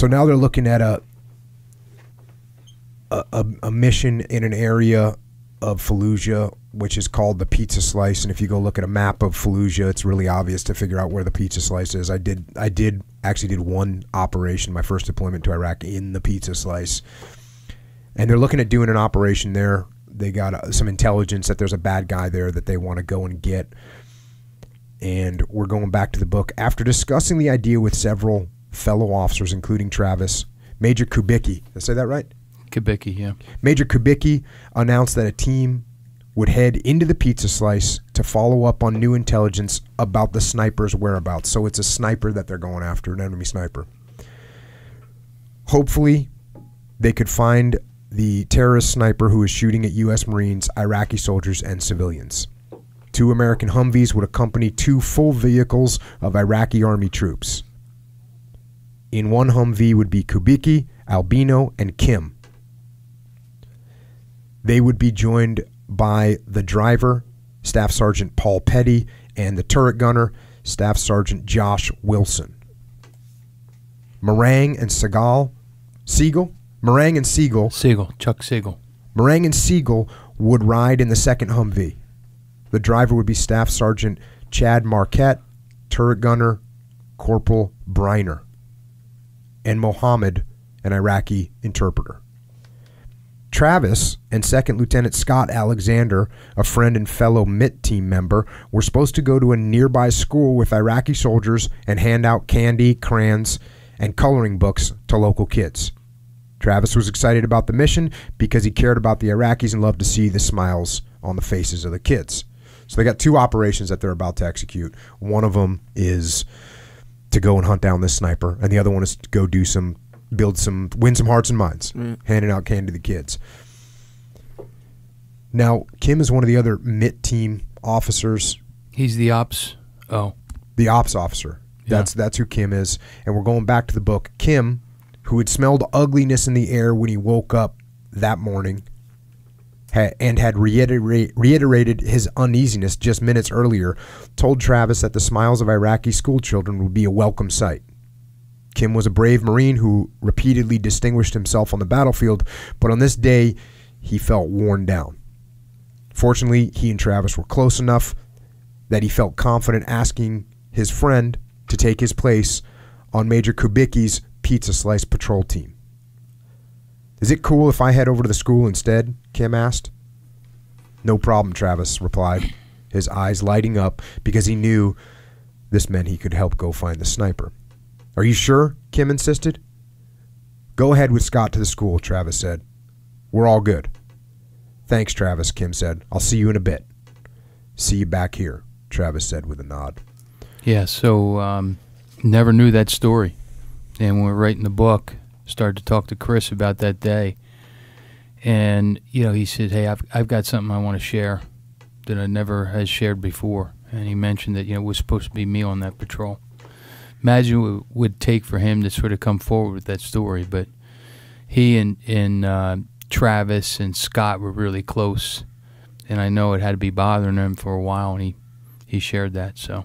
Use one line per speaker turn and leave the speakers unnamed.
So now they're looking at a mission in an area of Fallujah, which is called the Pizza Slice. And if you go look at a map of Fallujah, it's really obvious to figure out where the Pizza Slice is. I actually did one operation, my first deployment to Iraq, in the Pizza Slice. And they're looking at doing an operation there. They got some intelligence that there's a bad guy there that they want to go and get. And we're going back to the book. After discussing the idea with several fellow officers, including Travis, Major Kubicki, did I say that right?
Kubicki, yeah.
Major Kubicki announced that a team would head into the Pizza Slice to follow up on new intelligence about the sniper's whereabouts. So it's a sniper that they're going after, an enemy sniper. Hopefully, they could find the terrorist sniper who is shooting at U.S. Marines, Iraqi soldiers, and civilians. 2 American Humvees would accompany 2 full vehicles of Iraqi army troops. In one Humvee would be Kubicki, Albino, and Kim. They would be joined by the driver, Staff Sergeant Paul Petty, and the turret gunner, Staff Sergeant Josh Wilson. Chuck Siegel would ride in the second Humvee. The driver would be Staff Sergeant Chad Marquette, turret gunner Corporal Briner, and Mohammed, an Iraqi interpreter. Travis and Second Lieutenant Scott Alexander, a friend and fellow MIT team member, were supposed to go to a nearby school with Iraqi soldiers and hand out candy, crayons, and coloring books to local kids. Travis was excited about the mission because he cared about the Iraqis and loved to see the smiles on the faces of the kids. So they got 2 operations that they're about to execute. One of them is to go and hunt down this sniper, and the other one is to go win some hearts and minds, handing out candy to the kids. Now, Kim is one of the other MIT team officers.
He's the ops. Oh,
the ops officer.
Yeah.
That's who Kim is. And we're going back to the book. Kim, who had smelled ugliness in the air when he woke up that morning, and had reiterated his uneasiness just minutes earlier, told Travis that the smiles of Iraqi school children would be a welcome sight. Kim was a brave Marine who repeatedly distinguished himself on the battlefield, but on this day, he felt worn down. Fortunately, he and Travis were close enough that he felt confident asking his friend to take his place on Major Kubicki's Pizza Slice patrol team. "Is it cool if I head over to the school instead?" Kim asked. "No problem," Travis replied, his eyes lighting up because he knew this meant he could help go find the sniper. "Are you sure?" Kim insisted. "Go ahead with Scott to the school," Travis said. "We're all good." "Thanks, Travis," Kim said. "I'll see you in a bit." "See you back here," Travis said with a nod.
Yeah, so never knew that story. And when we were writing the book, started to talk to Chris about that day. And, he said, "Hey, I've got something I want to share that I never has shared before." And he mentioned that, it was supposed to be me on that patrol. Imagine what it would take for him to sort of come forward with that story. But he and Travis and Scott were really close. And I know it had to be bothering him for a while, and he shared that. So